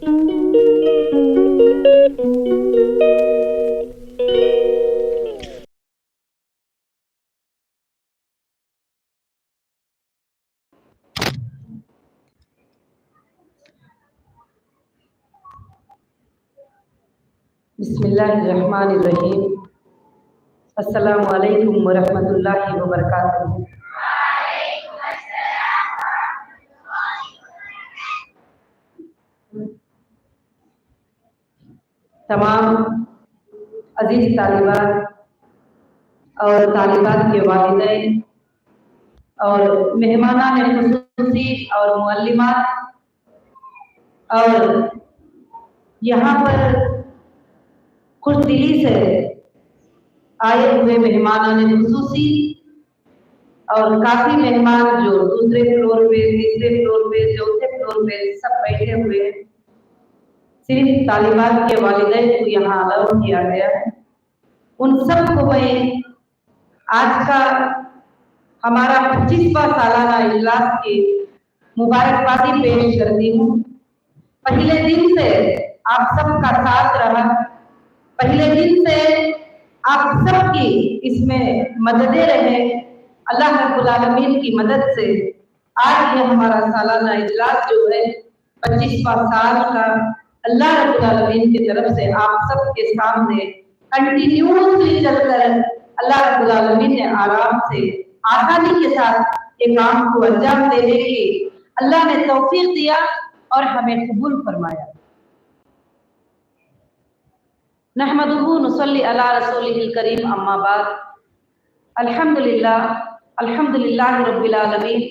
بسم اللہ الرحمن الرحیم۔ السلام علیکم ورحمۃ اللہ وبرکاتہ۔ تمام عزیز طالبات اور طالبات کے والدین اور مہمانان خصوصی اور معلمات اور یہاں پر خوش دلی سے آئے ہوئے مہمانان خصوصی اور کافی مہمان جو دوسرے فلور پہ، تیسرے فلور پہ، چوتھے فلور پہ سب بیٹھے ہوئے ہیں، صرف طالبات کے والدین کو یہاں الاؤ کیا گیا ہے، ان سب کو میں آج کا ہمارا 25واں سالانہ اجلاس کی مبارکبادی پیش کرتی ہوں۔ پہلے دن سے آپ سب کا ساتھ رہا، پہلے دن سے آپ سب کی اس میں مددیں رہے، اللہ رب العالمین کی مدد سے آج یہ ہمارا سالانہ اجلاس جو ہے 25واں سال کا اللہ رب العالمین کی طرف سے آپ سب کے سامنے کنٹینیوسلی چل کر اللہ رب العالمین نے آرام سے آسانی کے ساتھ یہ کام کو انجام دینے کی اللہ نے توفیق دیا اور ہمیں قبول فرمایا۔ نحمدہ نصلی علی رسولہ الکریم، اما بعد، الحمدللہ رب العالمین۔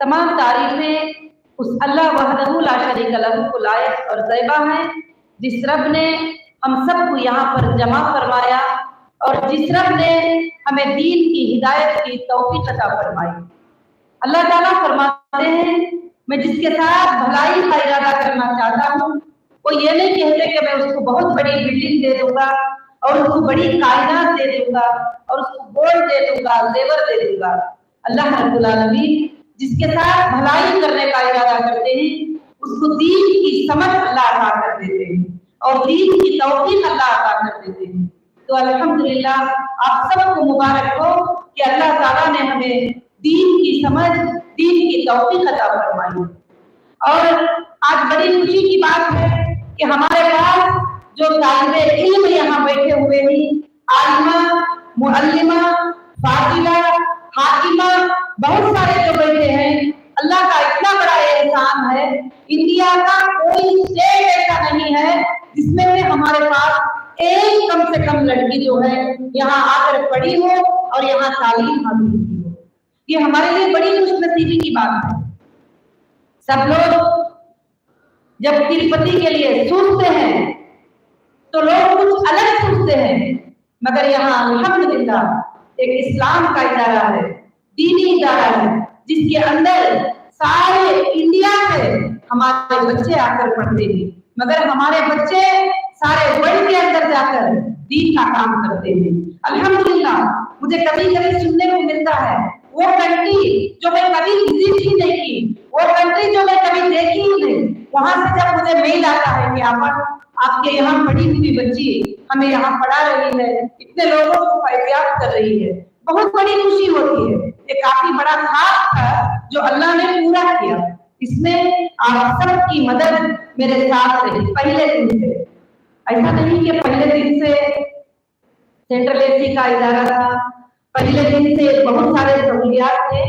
تمام تعریفیں اس اللہ وحدہ لا شریک لہ کو لائق اور زیبا ہیں، جس رب نے ہم سب کو یہاں پر جمع فرمایا اور جس رب نے ہمیں دین کی ہدایت کی توفیق عطا فرمائی۔ اللہ تعالیٰ فرماتے ہیں، میں جس کے ساتھ بھلائی کا ارادہ کرنا چاہتا ہوں، وہ یہ نہیں کہتے کہ میں اس کو بہت بڑی بلڈنگ دے دوں گا اور اس کو بڑی کائنات دے دوں گا اور اس کو گولڈ دے دوں گا، زیور دے دوں گا۔ اللہ رب العالمین جس کے ساتھ بھلائی کرنے کا ارادہ کرتے ہیں، اس کو دین کی سمجھ اللہ عطا کر دیتے ہیں اور دین کی توفیق اللہ عطا کر دیتے ہیں۔ تو الحمدللہ آپ سب کو مبارک ہو کہ اللہ تعالیٰ نے ہمیں دین کی سمجھ، دین کی توفیق عطا فرمائی۔ اور آج بڑی خوشی کی بات ہے کہ ہمارے پاس جو طالب علم یہاں بیٹھے ہوئے ہیں، عالمہ، معلمہ، فاضلہ، حاکمہ، بہت سارے جو بیٹھے ہیں، اللہ کا اتنا بڑا احسان ہے۔ انڈیا کا کوئی اسٹیٹ ایسا نہیں ہے جس میں سے ہمارے پاس ایک کم سے کم لڑکی جو ہے یہاں آ کر پڑھی ہو اور یہاں تعلیم حاصل کی ہو۔ یہ ہمارے لیے بڑی خوش نصیبی کی بات ہے۔ سب لوگ جب تروپتی کے لیے سوچتے ہیں تو لوگ کچھ الگ سوچتے ہیں، مگر یہاں الحمدللہ ایک اسلام کا ادارہ ہے، دینی ادارہ ہے، جس کے اندر سارے انڈیا سے ہمارے بچے آ کر پڑھتے ہیں، مگر ہمارے بچے سارے ورلڈ کے اندر جا کر دین کا کام کرتے ہیں۔ الحمدللہ مجھے کبھی کبھی سننے کو ملتا ہے وہ کنٹری جو میں کبھی وزٹ ہی نہیں کی، وہ کنٹری جو میں کبھی دیکھی ہی نہیں، وہاں سے جب مجھے میل آتا ہے کہ آپ کے یہاں پڑھی ہوئی بچی ہمیں یہاں پڑھا رہی ہے، اتنے لوگوں کو فیضیاب کر رہی ہے، بہت بڑی خوشی ہوتی ہے۔ یہ کافی بڑا خواب تھا جو اللہ نے پورا کیا۔ اس میں آپ سب کی مدد میرے ساتھ رہی پہلے دن سے۔ ایسا نہیں کہ پہلے دن سے سینٹرل اے سی کا ادارہ تھا، پہلے دن سے بہت سارے سہولیات تھے،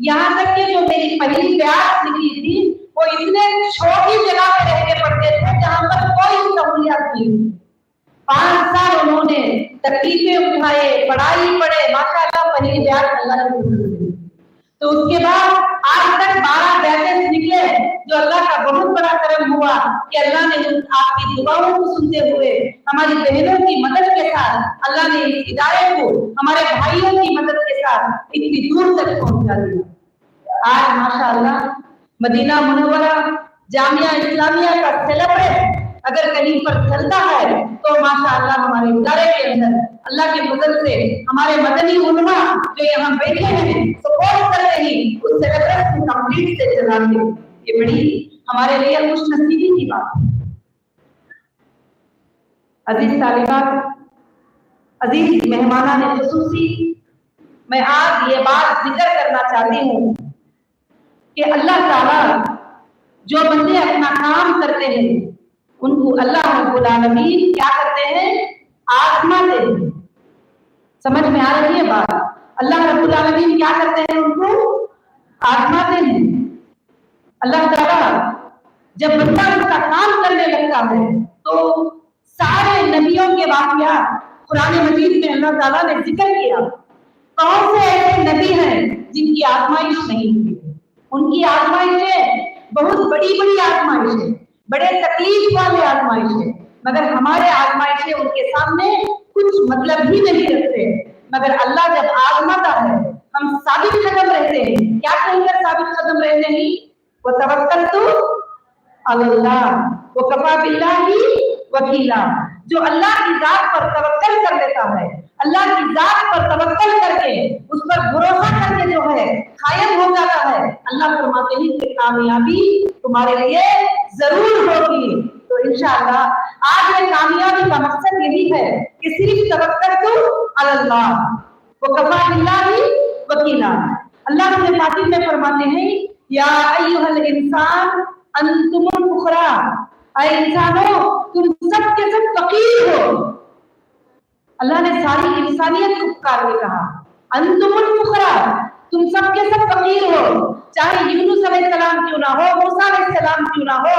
یہاں تک کہ جو میری پہلی کلاس نکلی تھی وہ اتنے چھوٹی جگہ پہ رہ کے پڑھتے تھے جہاں پر کوئی سہولیات نہیں تھی۔ 5 سال انہوں نے تکلیفیں اٹھائے، پڑھائی پڑھے، ماشاءاللہ پہلی بیاض اللہ نے قبول کی۔ تو اس کے بعد آج تک 12 بیچز نکلے، جو اللہ کا بہت بڑا کرم ہوا کہ اللہ نے آپ کی دعاؤں کو سنتے ہوئے ہماری بہنوں کی مدد کے ساتھ اللہ نے اس ادارے کو ہمارے بھائیوں کی مدد کے ساتھ اتنی دور تک پہنچا دیا۔ آج ماشاءاللہ مدینہ منورہ جامعہ اسلامیہ کا سیلیبریٹ اگر کہیں پر چلتا ہے تو ماشاءاللہ ہمارے ادارے کے اندر اللہ کے فضل سے ہمارے مدنی علماء جو یہاں بیٹھے ہیں سپورٹ کر رہی اس سیلیبریٹ کو کمپلیٹ سے چلاتے۔ یہ بڑی ہمارے لیے خوش نصیبی کی بات ہے۔ अजीज तालिबात, अजीज मेहमानान खुसूसी, मैं आज ये बात जिक्र करना चाहती हूँ कि अल्लाह ताला जो बंदे अपना काम करते हैं उनको अल्लाह रब्बुल आलमीन क्या करते हैं, आजमाते हैं। समझ में आ रही है बात? अल्लाह रब्बुल आलमीन क्या करते हैं, उनको आजमाते हैं। अल्लाह ताला जब बंदा उसका काम करने लगता है तो सारे नबियों के वाक़या कुरान मजीद में अल्लाह ताला ने जिक्र किया। कौन से ऐसे नबी हैं जिनकी आजमाइश नहीं हुई? उनकी आजमाइशें बहुत बड़ी बड़ी आजमाइशें, बड़े तकलीफ वाले आजमाइशें, मगर हमारे आजमाइशें उनके सामने कुछ मतलब ही नहीं रखते। मगर अल्लाह जब आजमाता है हम साबित कदम रहते हैं। क्या कहकर साबित कदम रहते हैं? वो तवक्कलतु अल्लाह व कफा बिल्लाहि वकीला। जो अल्लाह की जात पर तवक्कल कर लेता है, अल्लाह की जात पर तवक्कल करके उस पर भरोसा करके जो है कायम हो जाता है, अल्लाह फरमाते हैं कि कामयाबी तुम्हारे लिए जरूर होगी। तो इंशाअल्लाह आज ये कामयाबी का मकसद यही है कि सिर्फ तवक्कलतु अल्लाह व कफा बिल्लाहि वकीला। अल्लाह अपने खातिर में फरमाते हैं या अय्युहल इंसान अंतुमुल फुकरा, ऐ इंसानों तुम सब के सब फकीर हो। अल्लाह ने सारी इंसानियत को पुकार के कहा अंतुमुल फुकरा, तुम सब के सब फकीर हो। चाहे यूनुस अलैहिस्सलाम क्यों ना हो, मूसा अलैहिस्सलाम क्यों ना हो,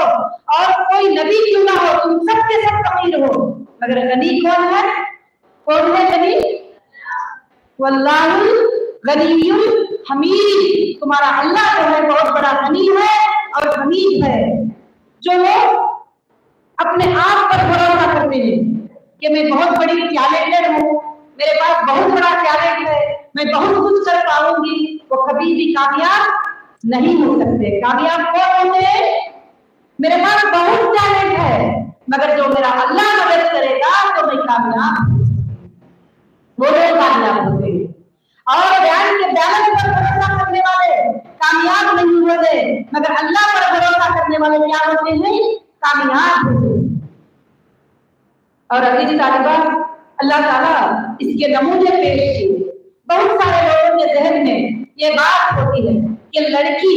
और कोई नबी क्यों ना हो, तुम सब के सब फकीर हो। मगर गनी कौन है? कौन है गनी? वल्लाहुल गनियुल हमीद। तुम्हारा अल्लाह जो है बहुत बड़ा गनी है और हमीद है। जो लोग अपने आप पर भरोसा करते हैं कि मैं बहुत बड़ी टैलेंटेड हूँ, मेरे पास बहुत बड़ा टैलेंट है, मैं बहुत कुछ कर पाऊंगी, वो कभी भी कामयाब नहीं हो सकते। कामयाब कौन होते हैं? मेरे पास बहुत टैलेंट है मगर जो मेरा अल्लाह मदद करेगा तो मैं कामयाब, वो लोग कामयाब होते हैं। और ध्यान के बैलेंस पर भरोसा करने वाले कामयाब नहीं होते, मगर अल्लाह पर भरोसा करने वाले क्या होते हैं? कामयाब होते हैं। और अजीज तालिबा, अल्लाह ताला इसके नमूने पेश किए। बहुत सारे लोगों के जहन में ये बात होती है कि लड़की,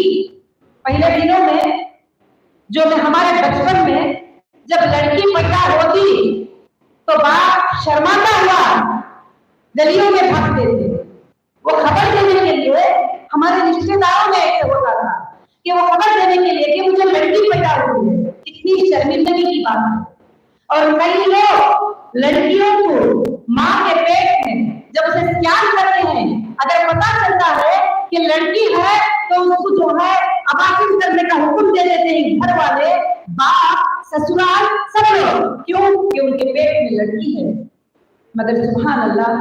पहले दिनों में जो हमारे बचपन में जब लड़की पैदा होती तो बाप शर्माता हुआ गलियों में भागते थे। वो खबर देने के लिए, हमारे रिश्तेदारों में ऐसे होता था कि वो खबर देने के लिए कि मुझे लड़की पैदा हुई है। कितनी शर्मिंदगी की बात है। और कई लोग लड़कियों को माँ के पेट में जब उसे स्कैन करते हैं, अगर पता चलता है कि लड़की है तो उसको जो है अबासिन करने का हुक्म दे देते हैं घर वाले, बाप, ससुराल, सब लोग। क्यों? कि उनके पेट में लड़की है। मगर सुभान अल्लाह,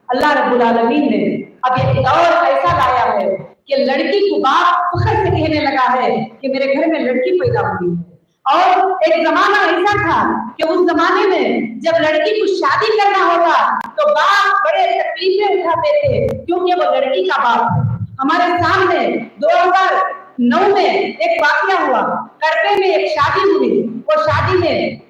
अल्लाह रब्बुल आलमीन ने अब एक दौर ऐसा लाया है कि लड़की को बाप फख्र से कहने लगा है कि मेरे घर में लड़की पैदा हुई है। और एक जमाना ऐसा था कि उस जमाने में जब लड़की को शादी करना होता तो बाप बड़े तकलीफें उठाते थे क्योंकि वो लड़की का बाप है। हमारे सामने 2009 में एक वाकया हुआ, करपे में एक शादी हुई। वो शादी में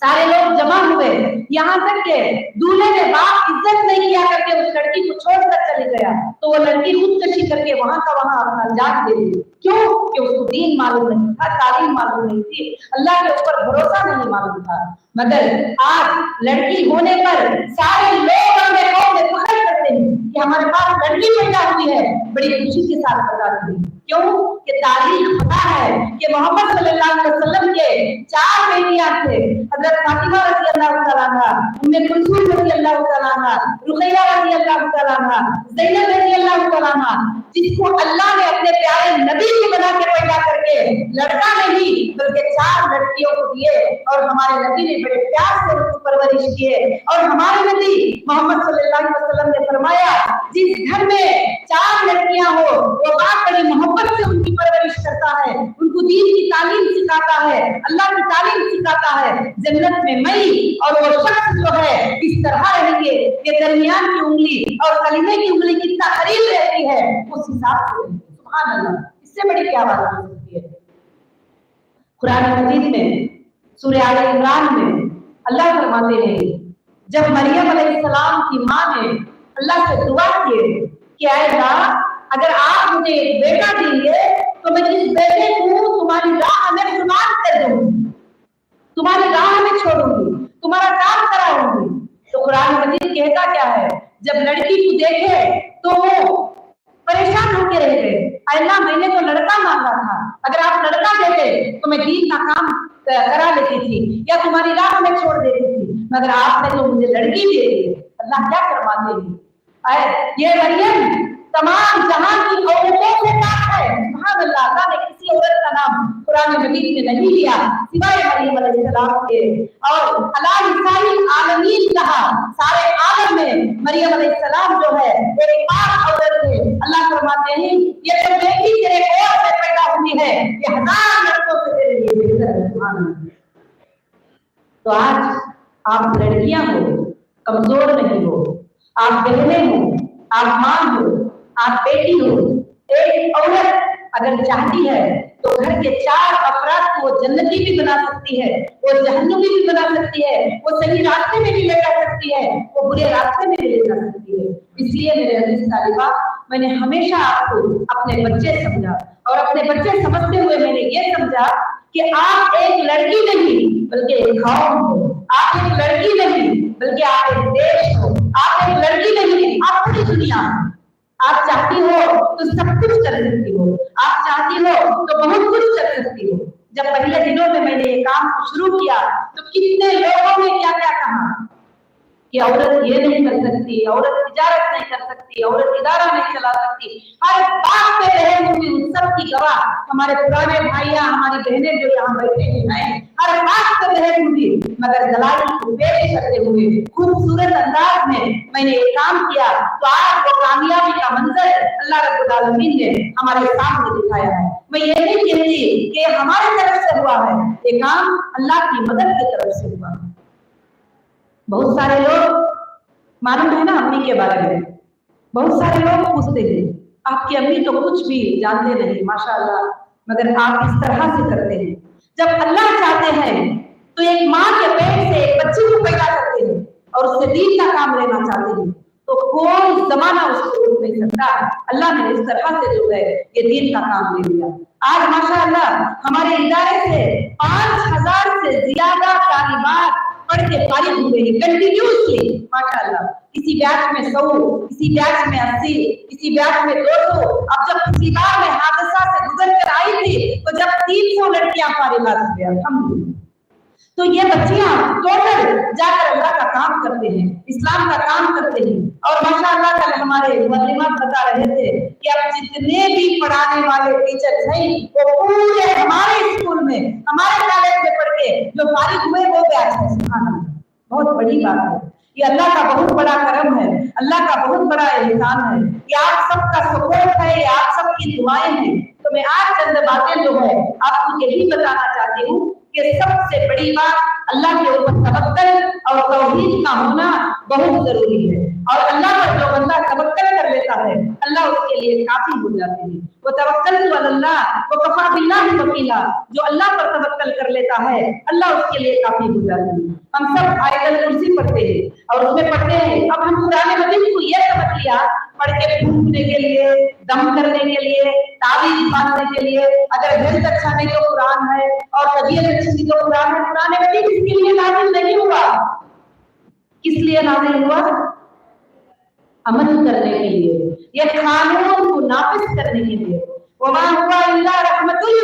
सारे लोग जमा हुए, यहाँ तक के दूल्हे ने बाप इज्जत नहीं किया करके उस लड़की को छोड़कर चले गया, तो वो लड़की खुदकशी करके वहां का वहां अपना जान दे दी। क्यों? कि उसको दीन मालूम नहीं था, तालीम मालूम नहीं थी, अल्लाह के ऊपर भरोसा नहीं मालूम था। मगर आज लड़की होने पर सारे लोग अपने कौम में फख्र करते हैं कि हमारे पास लड़की पैदा हुई है, बड़ी खुशी के साथ बताते हैं। क्यों? कि तारीख पता है कि मोहम्मद सल्लल्लाहु अलैहि वसल्लम के 4 बेटियां थे, हजरत फातिमा रज़ी अल्लाह तआला अन्हा, उम्मे कुलसूम रज़ी अल्लाह तआला अन्हा, रुकैया रज़ी अल्लाह तआला अन्हा, ज़ैनब रज़ी अल्लाह तआला अन्हा, जिसको अल्लाह ने अपने प्यारे नबी को बना के पैदा करके लड़का नहीं बल्कि 4 लड़कियों को दिए। और हमारे नबी ने बड़े प्यार से उनको परवरिश किए। और हमारे नबी मोहम्मद सल्लल्लाहु अलैहि वसल्लम ने फरमाया, जिस घर में 4 लड़कियां हो वो बाप बड़ी मोहब्बत से उनकी परवरिश करता है, उनको दीन की तालीम सिखाता है, अल्लाह की तालीम सिखाता है। जन्नत में मई और वो शख्स जो है इस तरह रहेंगे कि दरमियान की उंगली और कलीमे की उंगली कितना करीब रहती है, उस हिसाब से। सुभान अल्लाह, इससे बड़ी क्या बात हो सकती है। कुरान मजीद में सूरह आले इमरान में अल्लाह फरमाते हैं जब मरियम अलैहिस्सलाम की माँ ने अल्लाह से दुआ की कि आए अल्लाह अगर आप मुझे एक बेटा देंगे तो मैं इस बेटे को तुम्हारी राह में कुर्बान कर दूंगी, तुम्हारी राह में छोड़ूंगी, तुम्हारा काम कराऊंगी। तो कुरान मजीद कहता क्या है, जब लड़की को देखे तो वो परेशान होकर रह गए, अल्लाह मैंने तो लड़का मांगा था, अगर आप लड़का देते तो मैं दीन का काम करा लेती थी या तुम्हारी राह में छोड़ देती थी, मगर आपने तो मुझे लड़की दे दी। अल्लाह क्या फरमाते हैं, ये मरियम तमाम जहां की औरतों से पाक है। सुभान अल्लाह, अल्लाह ने किसी औरत का नाम कुरान मजीद में नहीं लिया सिवाय मरियम अलैहिस्सलाम के, और अला निसाइल आलमीन कहा, सारे आलम में मरियम अलैहिस्सलाम जो है एक पाक औरत है। अल्लाह फरमाते हैं ये जो बेटी तेरे कोख से पैदा हुई है ये 1000 लड़कों से तेरे लिए बेहतर है। सुभान अल्लाह। तो आज आप लड़कियां हो, कमजोर नहीं हो, आप बहनें हो, आप मां हो, आप बेटी हो। एक औरत अगर चाहती है तो घर के 4 अफराद को वो जन्नती भी बना सकती है, वो जहन्नमी भी बना सकती है, वो सही रास्ते में भी ले जा सकती है, वो बुरे रास्ते में भी ले जा सकती है। इसलिए मेरे अजीज तालिबा, मैंने हमेशा आपको अपने बच्चे समझा, और अपने बच्चे समझते हुए मैंने ये समझा कि आप एक लड़की नहीं बल्कि एक कौम हो, आप एक लड़की नहीं बल्कि आप एक देश हो, आप एक लड़की नहीं आप पूरी दुनिया। आप चाहती हो तो सब कुछ कर सकती हो, आप चाहती हो तो बहुत कुछ कर सकती हो। जब पहले दिनों में मैंने ये काम शुरू किया तो कितने लोगों ने क्या क्या कहा कि औरत ये नहीं कर सकती, औरत तिजारत नहीं कर सकती, औरत इदारा नहीं चला सकती। हर बात पे रहे हुए उन सब की गवाह हमारे पुराने भाइयां, हमारी बहनें जो यहाँ बैठे हैं, हर बात पे रहे हुए, मगर दलाली को पेश करते हुए खूबसूरत अंदाज में मैंने ये काम किया। तो आज वो कामयाबी का मंजर अल्लाह रब्बुल आलमीन ने हमारे सामने दिखाया है। मैं ये नहीं कहती कि हमारी तरफ से हुआ है, ये काम अल्लाह की मदद की तरफ से हुआ है। बहुत सारे लोग, मालूम है ना अम्मी के बारे में, बहुत सारे लोग पूछते हैं आपकी अम्मी तो कुछ भी जानते नहीं माशाअल्लाह, मगर आप इस तरह से करते हैं। जब अल्लाह चाहते हैं तो एक माँ के पेट से एक बच्चे को पैदा करते हैं और उससे दीन का काम लेना चाहते हैं तो कोई जमाना उसको रोक नहीं सकता। अल्लाह ने इस तरह से जो है ये दीन का काम ले लिया। आज माशाअल्लाह हमारे इदारे से 5000 से ज्यादा तालिबात पढ़ के फारिग हुए हैं कंटिन्यूसली माशाअल्लाह। किसी बैच में 100, किसी बैच में 80, किसी बैच में 200। अब जब पिछली बार में हादसा से गुजर कर आई थी तो जब 300 लड़कियां फारिगात हुई, अल्हम्दुलिल्लाह। तो ये बच्चियां टोटल जाकर अल्लाह का काम करते हैं, इस्लाम का काम करते हैं। और माशाअल्लाह कल हमारे मुअल्लिमात बता रहे थे कि अब जितने भी पढ़ाने वाले टीचर्स हैं वो पूरे हमारे स्कूल में, हमारे कॉलेज में पढ़ के जो फारिग हुए वो बैच है। सुभान अल्लाह, बहुत बड़ी बात है, ये अल्लाह का बहुत बड़ा करम है, अल्लाह का बहुत बड़ा एहसान है, ये आप सबका सपोर्ट है, ये आप सबकी दुआएं हैं। तो मैं आज चंद बातें जो है आपको यही बताना चाहती हूँ कि सबसे बड़ी बात अल्लाह के ऊपर तवक्कल और तौहीद का होना बहुत जरूरी है। और अल्लाह पर जो बंदा तवक्कल कर लेता है अल्लाह उसके लिए काफी हो जाते हैं। वो तवक्कल अल्लाह वो कफा बिल्लाहि वकीला, जो अल्लाह पर तवक्कल कर लेता है अल्लाह उसके लिए काफी हो जाते हैं। हम सब आयतल कुर्सी पढ़ते हैं और उसमें पढ़ते हैं, अब हम कुरान मजीद को ये समझ लिया पढ़ के फूंकने के लिए, दम करने के लिए, तावीज़ बांधने के लिए, अगर हेल्थ अच्छा नहीं तो कुरान है और तबीयत अच्छी नहीं तो कुरान है। कुरान मजीद इसके लिए नाज़िल नहीं हुआ, किस लिए नाज़िल हुआ? अमल करने के लिए, ये कानून को नाफिज करने के लिए। वमा हुआ इल्ला रहमतुल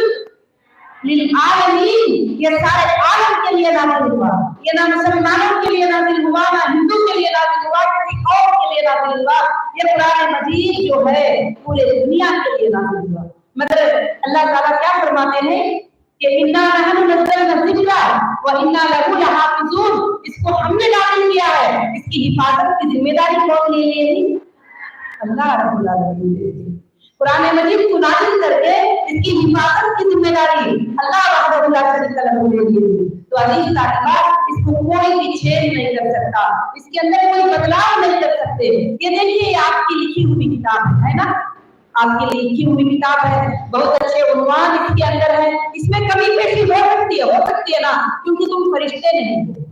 लिल आलमीन, ये सारे आलम के लिए नाज़िल हुआ। ये ना मुसलमानों के लिए नाज़िल हुआ, ना हिंदू के लिए नाज़िल हुआ, किसी कौम के लिए नाज़िल हुआ। ये कुरान मजीद जो है पूरे दुनिया के लिए नाज़िल हुआ। मतलब अल्लाह ताला क्या फरमाते हैं कि इन्ना नहनु नज़्ज़लना ज़िक्रा व इन्ना लहू लहाफ़िज़ून, इसको हमने नाज़िल किया है, इसकी हिफाजत की जिम्मेदारी कौन ले लेगी? अल्लाह रब्बुल आलमीन ले लेगी। कुरान मजीद को नाज़िल करके इसकी हिफाजत की जिम्मेदारी अल्लाह वहदहु ला शरीका लहू ले लेगी। तो अजीज तालिबात, इसको कोई भी चेंज नहीं कर सकता, इसके अंदर कोई बदलाव नहीं कर सकते। ये देखिए आपकी लिखी हुई किताब है ना, आपके लिए लिखी हुई किताब है, बहुत अच्छे उन्वान इसके अंदर है, इसमें कमी पेशी हो सकती है ना, क्योंकि तुम फरिश्ते नहीं हो।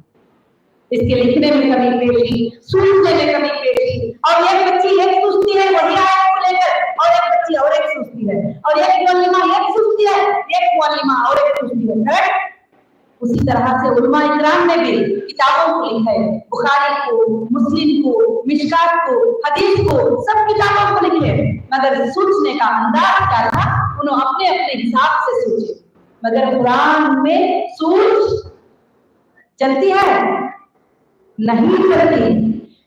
इसके लिखने में कमी पेशी, सूझने में कमी पेशी, और एक बच्ची एक सोचती है वही आयत को लेकर, और एक बच्ची और एक सोचती है, और एक मुअल्लिमा एक सोचती है, एक मुअल्लिमा और एक सोचती है। करेक्ट? उसी तरह से उलमा इकराम ने भी किताबों को लिखा है, बुखारी को, मुस्लिम को, मिशकात को, हदीस को, सब किताबों को लिखे, मगर सोचने का अंदाज क्या था, उन्होंने अपने अपने हिसाब से सोचे। मगर कुरान में सोच चलती है? नहीं चलती।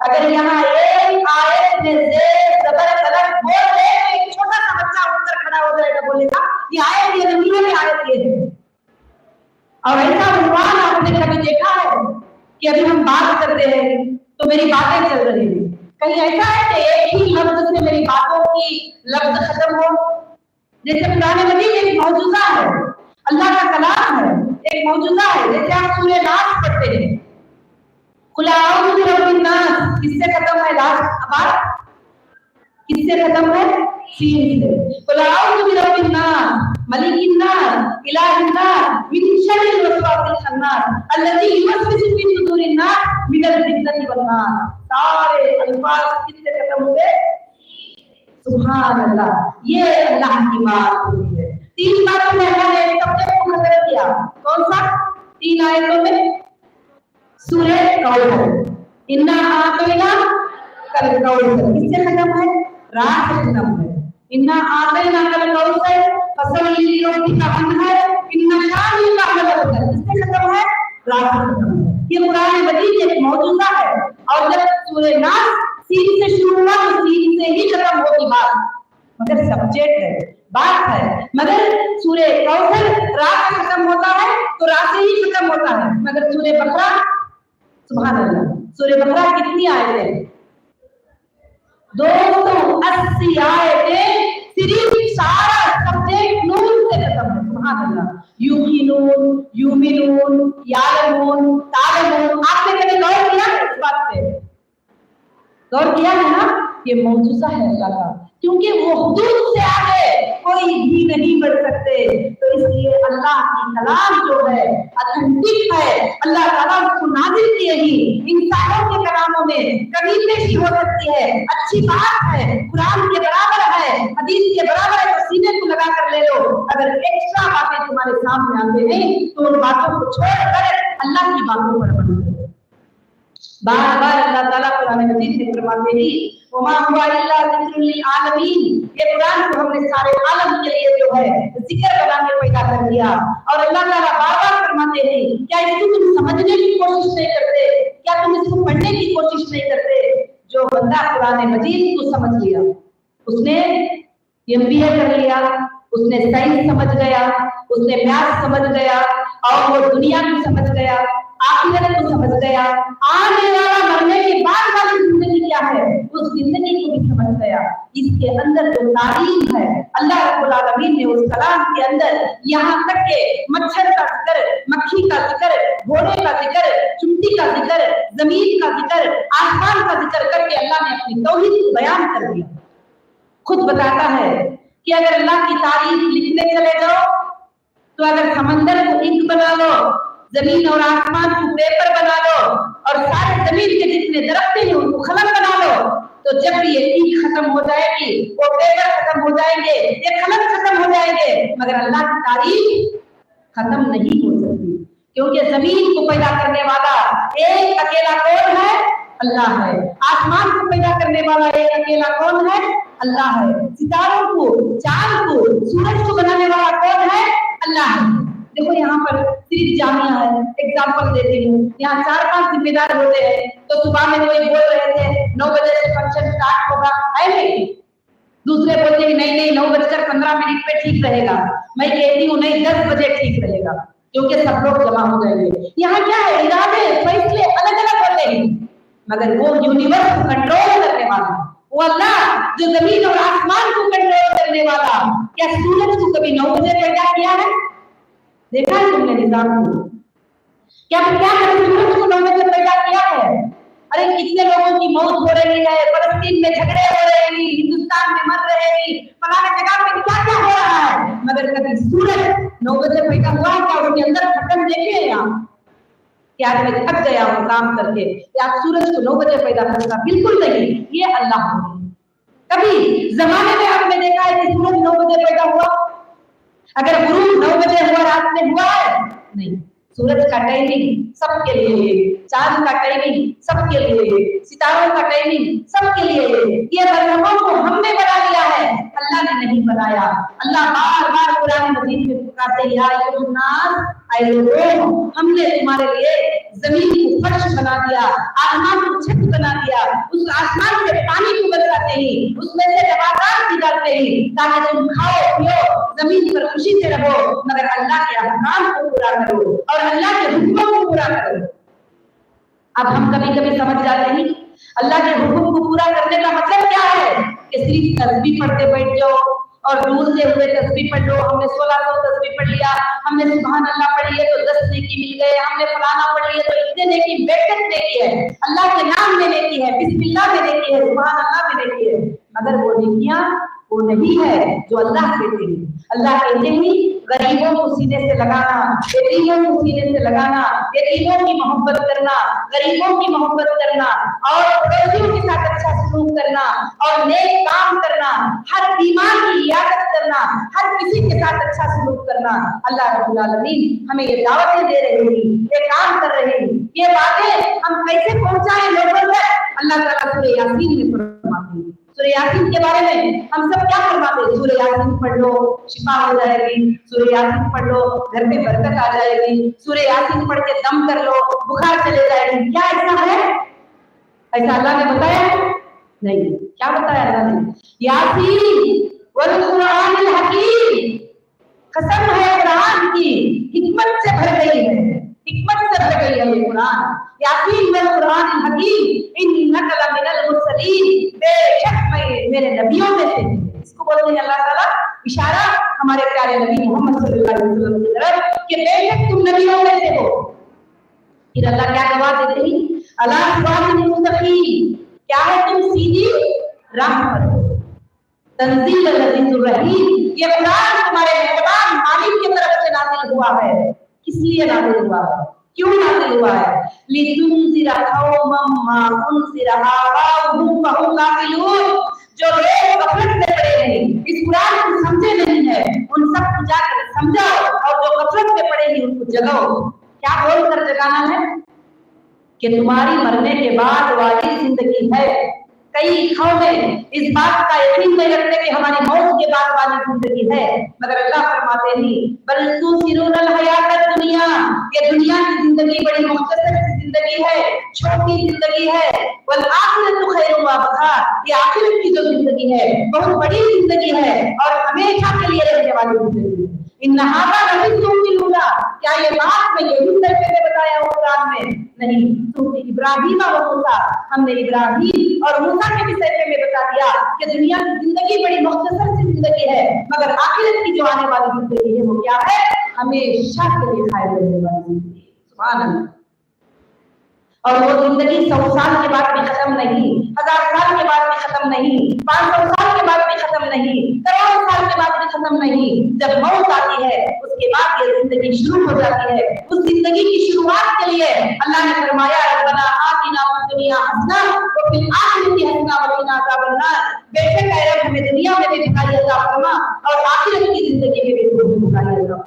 अगर यहाँ एक आयत में जेर जबर कलम बोल दे तो एक छोटा सा बच्चा उठकर खड़ा हो जाएगा, बोलेगा ये आयत ये नहीं है, आयत ये है। और ऐसा उन्वान आपने कभी देखा है कि अभी हम बात करते हैं तो मेरी बातें चल रही हैं, कहीं ऐसा है कि एक ही लफ्ज से मेरी बातों की लफ्ज खत्म हो? जैसे कुरान मजीद एक मौजूदा है, अल्लाह का कलाम है, एक मौजूदा है। जैसे आप सूरह नास पढ़ते हैं, कुल अऊज़ु बिरब्बिन नास, किससे खत्म है? लास्ट बात किससे खत्म है? सीन से। कुल अऊज़ु बिरब्बिन नास, मलिकिन नास, इलाहिन नास, मिन शर्रिल वसवासिल खन्नास, अल्लज़ी युवस्विसु फी सुदूरिन नास मिनल जिन्नति वन नास। सारे अल्फाज किससे खत्म हुए? सुभान अल्लाह, ये अल्लाह की बात हुई है। तीन बातों में अल्लाह ने एक सब्जेक्ट को खत्म किया। कौन सा? तीन आयतों में सूरह कौसर, इन्ना आतैना कल कौसर, किससे खत्म है? रात से खत्म है। इन्ना आतैना कल कौसर फसल्लि लिरब्बिका वन्हर इन्ना शानिअका हुवल अबतर, किससे खत्म है? रात से खत्म है। ये कुरान मजीद एक मौजूदा है, और जब सूरह नास सीन से शुरू हुआ तो सीन से ही खत्म होगी बात, मगर सब्जेक्ट है, बात है। मगर सूरह कौसर रात से खत्म होता है तो रात से ही खत्म होता है। मगर सूरह बकरा, सुभान अल्लाह, सूरह बकरा कितनी आयतें? 280 आयतें, सिर्फ सारा सब्जेक्ट नून से खत्म है। सुभान अल्लाह, युकीनून, युमिनून, यालमून, तालमून। आपने कभी गौर किया इस बात पे? गौर किया है ना? ये मौजूदा है अल्लाह का, क्योंकि वो हुदूद से आगे कोई भी नहीं बढ़ सकते। तो इसलिए अल्लाह की कलाम जो है ऑथेंटिक है, अल्लाह ताला उसको नाज़िल किए ही। इंसानों के कलामों में कमी पेशी हो सकती है, अच्छी बात है, कुरान के बराबर है, हदीस के बराबर है, तो सीने को लगा कर ले लो। अगर एक्स्ट्रा बातें तुम्हारे सामने आते हैं तो उन बातों को छोड़कर अल्लाह की बातों पर अमल करो। बार बार अल्लाह ताला कुरान मजीद में फरमाते हैं वमा हुवा इल्ला ज़िक्रुल लिल आलमीन, ये कुरान को हमने सारे आलम के लिए जो है जिक्र बना के पैदा कर दिया। और अल्लाह ताला बार बार फरमाते हैं क्या इसको तुम समझने की कोशिश नहीं करते? क्या तुम इसको पढ़ने की कोशिश नहीं करते? जो बंदा कुरान मजीद को समझ लिया, उसने एमबीए कर लिया, उसने साइंस समझ गया, उसने मैथ समझ गया, और वो दुनिया को समझ गया, आखिरत को समझ गया, आने वाला मरने के बाद वाली जिंदगी क्या है उस जिंदगी को भी समझ गया। इसके अंदर जो तालीम है अल्लाह रब्बुल आलमीन ने उस कलाम के अंदर यहाँ तक के मच्छर का जिक्र, मक्खी का जिक्र, घोड़े का जिक्र, चुंटी का जिक्र, जमीन का जिक्र, आसमान का जिक्र करके अल्लाह ने अपनी तौहीद को बयान कर दिया। खुद बताता है कि अगर अल्लाह की तारीफ लिखने चले जाओ तो अगर समंदर को इंक बना लो, जमीन और आसमान को पेपर बना लो, और सारे जमीन के जितने दरख्त हैं उनको कलम बना लो, तो जब भी ये इंक खत्म हो जाएगी, वो पेपर खत्म हो जाएंगे, ये कलम खत्म हो जाएंगे, मगर अल्लाह की तारीफ खत्म नहीं हो सकती। क्योंकि जमीन को पैदा करने वाला एक अकेला कौन है? अल्लाह है। आसमान को पैदा करने वाला एक अकेला कौन है? अल्लाह है। सितारों को, चांद को, सूरज को बनाने वाला कौन है? अल्लाह है। देखो यहाँ पर सिर्फ जामिया है, एग्जाम्पल देती हूँ, यहाँ 4-5 जिम्मेदार होते हैं। तो सुबह में कोई बोल रहे थे 9 बजे से फंक्शन स्टार्ट होगा, है नहीं? दूसरे बोलते हैं नहीं 9:15 पे ठीक रहेगा। मैं कहती हूँ नहीं 10 बजे ठीक रहेगा, क्योंकि सब लोग जमा हो जाएंगे। यहाँ क्या है, इरादे फैसले अलग अलग होते हैं, मगर वो यूनिवर्स को कंट्रोल करने वाला, वो अल्लाह जो जमीन और आसमान को कंट्रोल करने वाला, क्या सूरज को कभी 9 बजे पैदा किया है? देखा है तुमने निजाम को? क्या सूरज को 9 बजे पैदा किया है? अरे कितने लोगों की मौत हो रही है, फलस्तीन में झगड़े हो रहे हैं, हिंदुस्तान में मर रहे हैं, फलाने जगह पे क्या क्या हो रहा है, मगर कभी सूरज 9 बजे पैदा हुआ क्या? उसके अंदर बटन देखे हैं आप? कि आज मैं थक गया हूँ काम करके, या आप सूरज को 9 बजे पैदा करना, बिल्कुल नहीं, ये अल्लाह होगी। कभी जमाने में आपने देखा है कि सूरज 9 बजे पैदा हुआ? अगर गुरूब 9 बजे हुआ रात में हुआ है? नहीं। सूरज का टाइमिंग सबके लिए, चांद का टाइमिंग सबके लिए, सितारों का टाइमिंग सबके लिए। ये बरहमों को हमने बना लिया है, अल्लाह ने नहीं बनाया। अल्लाह बार बार कुरान मजीद में पुकारते हैं, या अय्युहन्नास, ऐ लोगों, हमने तुम्हारे लिए जमीन को फर्श बना दिया, आसमान को छत बना दिया, उस आसमान से पानी को बरसाते ही, उसमें से नबातात निकालते ही, ताकि तुम खाओ पियो, जमीन पर खुशी से रहो, मगर अल्लाह के अहकाम को पूरा करो और अल्लाह के हुक्मों को पूरा करो। अब हम कभी कभी समझ जाते हैं अल्लाह के हुक्म को पूरा करने का मतलब क्या है, कि सिर्फ तस्बीह पढ़ते बैठ जाओ और दूर से हुए तस्बीह पढ़ लो। हमने 1600 तस्बीह पढ़ लिया, हमने सुभान अल्लाह पढ़ लिए तो 10 नेकी मिल गए, हमने फलाना पढ़ लिए तो इतने नेकी, बेशक नेकी है, अल्लाह के नाम में नेकी है, बिस्मिल्लाह में नेकी है, सुभान अल्लाह में नेकी है, मगर वो नेकियां वो नहीं है जो अल्लाह कहते हैं। अल्लाह कहते हैं गरीबों को सीने से लगाना, यतीमों को सीने से लगाना, यतीमों की मोहब्बत करना, गरीबों की मोहब्बत करना और पड़ोसियों के साथ अच्छा सलूक करना और नेक काम करना, हर बीमार की इयादत करना, हर किसी के साथ अच्छा सलूक करना। अल्लाह रब्बुल आलमीन हमें ये दावतें दे रहे हैं, ये काम कर रहे हैं, ये बातें हम कैसे पहुंचाएं लोगों तक? अल्लाह ताला सूरह यासीन में फरमाते हैं। सूरह यासीन के बारे में हम सब क्या फरमाते हैं? सूरह यासीन पढ़ लो, शिफा हो जाएगी, सूरह यासीन पढ़ लो, घर में बरकत आ जाएगी, सूरह यासीन पढ़ के दम कर लो, बुखार चले जाएगी। क्या ऐसा है? ऐसा अल्लाह ने बताया? नहीं। क्या बताया अल्लाह ने? यासीन वल कुरानिल हकीम, कसम है कुरान की, हिकमत से भर गई है, हिकमत से भर गई है ये कुरान। यासीन वल कुरानिल हकीम, इन्नका लमिनल मुरसलीन, बेशक मैं मेरे नबियों में से। इसको बोलते हैं अल्लाह ताला इशारा हमारे प्यारे नबी मोहम्मद सल्लल्लाहु अलैहि वसल्लम की तरफ कि बेशक तुम नबियों में से हो। फिर अल्लाह क्या जवाब देते हैं? अला सिरातिल मुस्तकीम, क्या है? तुम सीधी राह पर हो। तंजील अज़ीज़ुर रहीम, ये कुरान तुम्हारे मेहरबान मालिक की तरफ से नाज़िल हुआ है। किस लिए नाज़िल हुआ है? क्यों नाज़िल हुआ है? लितुनज़िरा कौमम मा उनज़िरा आबाउहुम फहुम गाफिलून, जो लोग गफलत में पड़े हैं, इस कुरान को समझे नहीं है, उन सबको जाकर समझाओ, और जो गफलत में पड़े हैं उनको जगाओ। क्या बोलकर जगाना है? कि तुम्हारी मरने के बाद वाली जिंदगी है। कई कौमें इस बात का यकीन नहीं रखते कि हमारी मौत के बाद वाली जिंदगी है, मगर अल्लाह फरमाते हैं बल तुसिरूनल हयातद दुनिया, ये दुनिया की जिंदगी बड़ी मुख्तसर सी जिंदगी है, छोटी जिंदगी है। वल आखिरतु खैरुन व अबका, ये आखिरत की जो जिंदगी है बहुत बड़ी जिंदगी है और हमेशा के लिए रहने वाली जिंदगी है। इन हादा नबीयुल्लाह, क्या ये बात मैं यही तरीके से बताया हूँ कुरान में? नहीं। सूरह इब्राहीम और मूसा, हमने इब्राहीम और मूसा के विषय में बता दिया कि दुनिया की जिंदगी बड़ी मुख्तसर सी जिंदगी है, मगर आखिरत की जो आने वाली जिंदगी है वो क्या है? हमेशा के लिए खाए रहने वाली जिंदगी। सुभान अल्लाह। और वो जिंदगी 100 साल के बाद भी खत्म नहीं, 1000 साल के बाद भी खत्म नहीं, 500 साल के बाद भी खत्म नहीं, करोड़ों साल के बाद भी खत्म नहीं। जब मौत आती है उसके बाद ये जिंदगी शुरू हो जाती है। उस जिंदगी की शुरुआत के लिए अल्लाह ने फरमाया रब्बना आतिना फिद दुनिया हसना व फिल आखिरति हसना व किना अज़ाबन नार, बेशक ऐ रब हमें दुनिया में भी भलाई अता फरमा और आखिरत की जिंदगी में भी भलाई अता।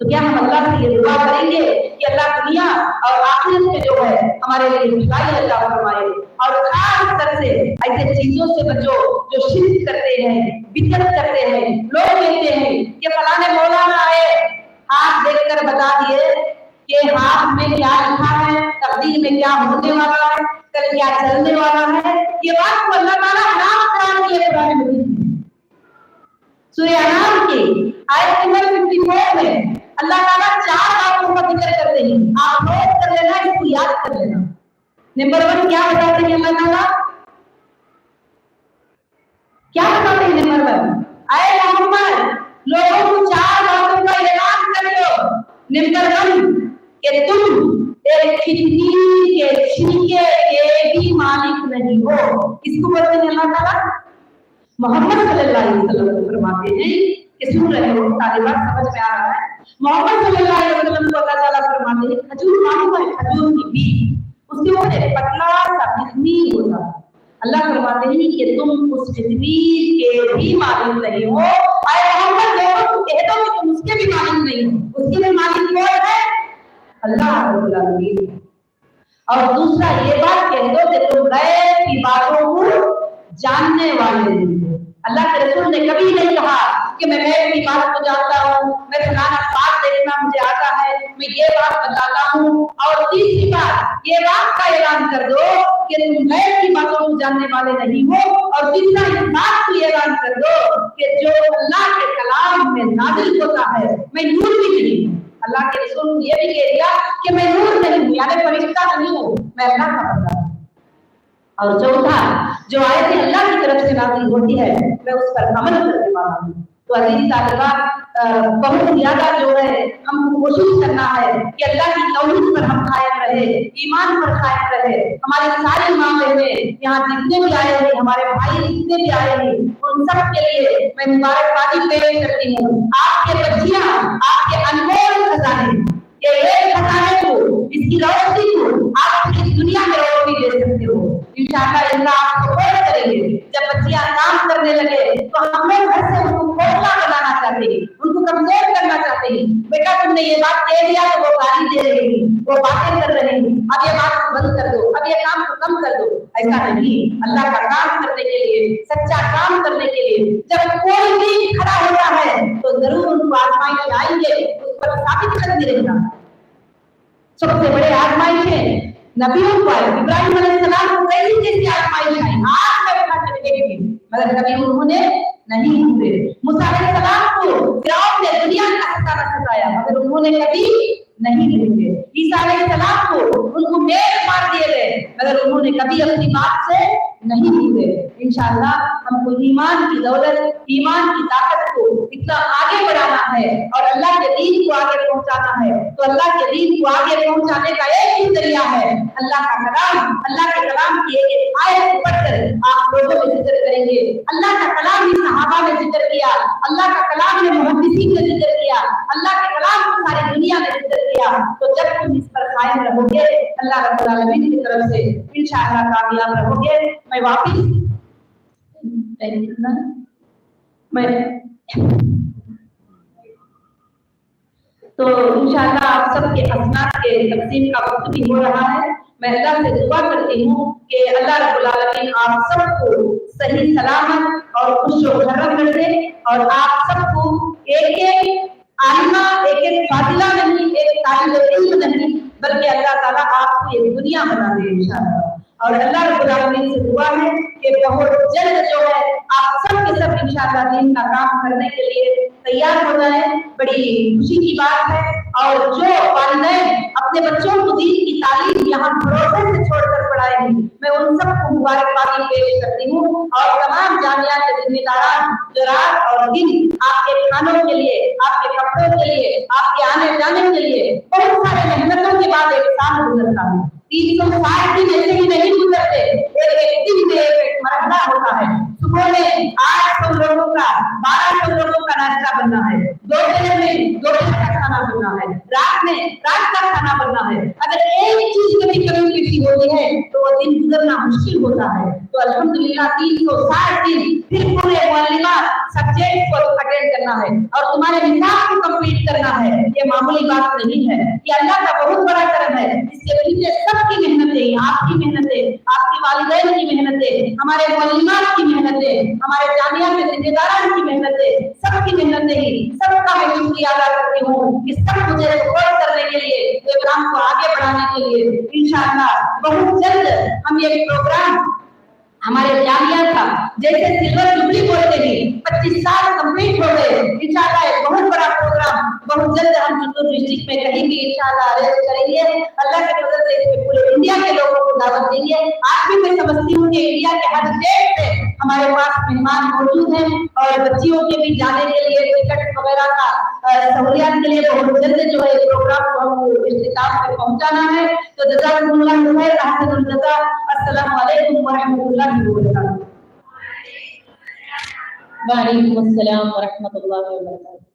तो क्या हम अल्लाह से ये दुआ करेंगे कि अल्लाह दुनिया और आखिरत में जो है हमारे लिए भलाई अता फरमाए, और खास कर से ऐसे चीजों से बचो जो शिर्क करते हैं, बिदअत करते हैं। लोग कहते हैं कि फलाने मौलाना आए, हाथ देखकर बता दिए कि हाथ में क्या लिखा है, तकदीर में क्या होने वाला है, कल क्या चलने वाला है। ये बात को अल्लाह ताला हराम करार दिए कुरान में। सूरह अनाम की आयत नंबर 54 में अल्लाह ताला 4 बातों का जिक्र करते हैं। आप नोट कर लेना, इसको याद कर लेना। नंबर 1 क्या बताते हैं अल्लाह ताला? क्या बताते हैं नंबर 1? आए मोहम्मद, लोगों को 4 बातों का ऐलान कर दो। नंबर 1 कि तुम एक खिदनी के छिलके के भी मालिक नहीं हो। इसको बोलते हैं अल्लाह ताला। मोहम्मद सल्लल्लाहु अलैहि वसल्लम फरमाते हैं कि सुन रहे हो, तालिबान समझ में आ रहा है? मोहम्मद सल्लल्लाहु अलैहि वसल्लम को अल्लाह ताला फरमाते हैं खजूर मालूम है, खजूर की बीज उसके ऊपर एक पतला सा फितमीर होता है। अल्लाह फरमाते हैं कि तुम उस फितमीर के भी मालिक नहीं हो। आए मोहम्मद लोगों को कह दो कि तुम उसके भी मालिक नहीं हो। उसके भी मालिक कौन है? अल्लाह रब्बुल आलमीन। और दूसरा ये बात कह दो कि तुम गैब की बातों को जानने वाले नहीं हो। अल्लाह के रसूल ने कभी नहीं कहा कि मैं गैब की बात को जानता हूँ, मैं फलाना बात देखना मुझे आता है, मैं ये बात बताता हूँ। और तीसरी बात ये बात का ऐलान कर दो कि तुम गैब की बातों को जानने वाले नहीं हो। और तीसरा इस बात को ऐलान कर दो कि जो अल्लाह के कलाम में नाजिल होता है मैं नूर भी नहीं हूँ। अल्लाह के रसूल ने ये भी कह दिया कि मैं नूर नहीं हूँ, यानी फरिश्ता नहीं हूँ, मैं अल्लाह का बंदा हूँ। और चौथा जो आयत अल्लाह की तरफ से नाज़िल होती है मैं उस पर अमल करने वाला हूँ। तो अजीज तालिबा बहुत ज्यादा जो है हमको कोशिश करना है कि अल्लाह की तौहीद पर हम कायम रहे, ईमान पर कायम रहे। हमारे सारे माँ बहनें यहाँ जितने भी आए हैं, हमारे भाई जितने भी आए हैं, उन सब के लिए मैं मुबारकबादी पेश करती हूँ। आपके बच्चियां आपके अनमोल खजाने, ये एक खजाने को इसकी रोशनी को आप इस दुनिया में रोशनी दे सकते हो। इंशाअल्लाह अल्लाह आपको मदद करेंगे। जब बच्चियां काम करने लगे तो हम लोग घर से उनको खोखला बनाना चाहते हैं, उनको कमजोर करना चाहते हैं। बेटा तुमने ये बात कह दिया तो वो गाली दे रही है, वो बातें कर रही है, अब ये बात को बंद कर दो, अब ये काम को कम कर दो। ऐसा नहीं, अल्लाह का काम करने के लिए, सच्चा काम करने के लिए जब कोई भी खड़ा होता है तो जरूर उनको आजमाइश आएंगे, उस पर साबित करते रहना। सबसे बड़े आजमाइश है नबियों पर, इब्राहिम अलैहिस्सलाम को कैसी कैसी आजमाइश आई, आग में बैठा के देखेंगे मगर कभी उन्होंने नहीं हुए। मूसा अलैहिस्सलाम को फिरौन ने दुनिया का सताना सताया मगर उन्होंने कभी नहीं हुए। ईसा अलैहिस्सलाम को उनको मेल मार दिए गए मगर उन्होंने कभी अपनी बात से नहीं हुए। इंशाअल्लाह हमको ईमान की दौलत, ईमान की ताकत को इतना आगे बढ़ाना है और अल्लाह के दीन को आगे पहुंचाना है। तो अल्लाह के दीन को आगे पहुंचाने का एक ही जरिया है अल्लाह का कलाम। अल्लाह के कलाम की एक आयत पढ़कर आप लोगों में जिक्र करेंगे। अल्लाह का कलाम ही सहाबा ने जिक्र किया, अल्लाह का कलाम ने मुहद्दिसीन ने जिक्र किया, अल्लाह के कलाम को सारी दुनिया ने जिक्र किया। तो जब तुम इस पर कायम रहोगे अल्लाह रब्बुल आलमीन की तरफ से इंशाअल्लाह कामयाब रहोगे। मैं वापिस तो इंशाअल्लाह आप सबके असनाद के तकसीम का वक्त भी हो रहा है। मैं अल्लाह से दुआ करती हूँ कि अल्लाह रब्बुल आलमीन आप सबको सही सलामत और खुश व मुकर्रम कर दे और आप सबको एक एक आलिमा, एक एक फाजिला नहीं, एक तालिब इल्म नहीं, बल्कि अल्लाह ताला आपको एक दुनिया बना दे इंशाअल्लाह। और अल्लाह रब्बुल आलमीन से दुआ है कि बहुत जल्द जो है आप सब के सब इंशाअल्लाह दीन का काम करने के लिए तैयार हो जाए। बड़ी खुशी की बात है। और जो वालिदैन अपने बच्चों को दीन की तालीम यहाँ भरोसे से छोड़कर पढ़ाएंगे मैं उन सबको मुबारकबादी पेश करती हूँ। और तमाम जामिया के जिम्मेदारान जो रात और दिन आपके खानों के लिए, आपके कपड़ों के लिए, आपके आने जाने के लिए बहुत सारे मेहनतों के बाद एक साल गुजरता है। 360 दिन ऐसे ही नहीं गुजरते, एक दिन में एक मरहला होता है। सुबह में 800 लोगों का 1200 लोगों का नाश्ता बनना है, दोपहर में दोपहर का खाना बनना है, रात में रात का खाना बनना है। अगर एक चीज में भी कमी पेशी होती है तो वो दिन गुजरना मुश्किल होता है। तो अल्हम्दुलिल्लाह 360 दिन फिर पूरे मुअल्लिमात सब्जेक्ट को अटेंड करना है और तुम्हारे निसाब को कंप्लीट करना है, ये मामूली बात नहीं है। ये अल्लाह का बहुत बड़ा करम है। इसके पीछे सबकी मेहनतें, आपकी मेहनतें, आपकी वालिदैन की मेहनतें, हमारे मुअल्लिमात की मेहनतें, हमारे जामिया के जिम्मेदारान की मेहनतें, सबकी मेहनतें ही सबका मैं शुक्रिया अदा करती हूँ कि सब मुझे सपोर्ट करने के लिए, ये काम को आगे बढ़ाने के लिए। इंशाअल्लाह बहुत जल्द हम ये प्रोग्राम हमारे जामिया का जैसे सिल्वर जुबली बोलते हैं 25 साल कंप्लीट हो गए। इंशाअल्लाह एक बहुत बड़ा प्रोग्राम बहुत जल्द हम चित्तूर डिस्ट्रिक्ट में कहीं भी इंशाअल्लाह अरेंज करेंगे। अल्लाह के फजल से इसमें पूरे इंडिया के लोगों को दावत देंगे। आज भी मैं समझती हूँ कि इंडिया के हर स्टेट से हमारे पास मेहमान मौजूद हैं और बच्चियों के भी जाने के लिए टिकट वगैरह का सहूलियत के लिए बहुत जल्द जो है प्रोग्राम को हमको इख्तिताम पे पहुंचाना है। तो जज़ाकुमुल्लाह खैर, अहसनुल जज़ा। अस्सलामु अलैकुम व रहमतुल्लाहि व बरकातहू। वालेकुम अस्सलाम व रहमतुल्लाहि व बरकातहू।